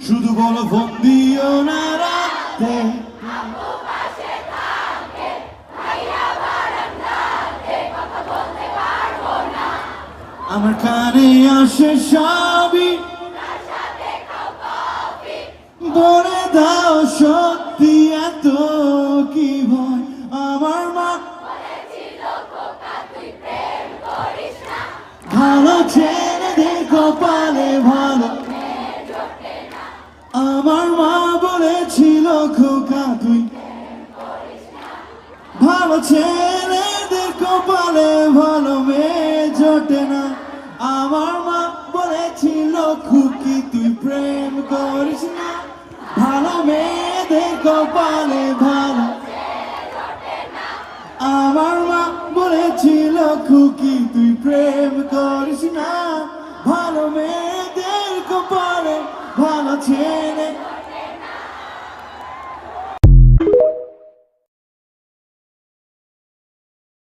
শুধু বলো ফোন দিও না রাতে। আমার কানে আসে সবই, বলে দাও সত্যি এত কি ভয়। আমার মা ভালো ছেলেদের কপালে ভালো, আমার মা বলেছিল খোকা তুই ভালো ছেলেদের কপালে ভালো মেয়ে জোটে না। আমার মা বলেছিল খুকি তুই প্রেম করিস না, ভালো মেয়েদের কপালে ভালো। আমার মা বলেছিল খুকি তুই প্রেম করিস না, ভালো মেয়েদের কপালে ভালো ছেলে।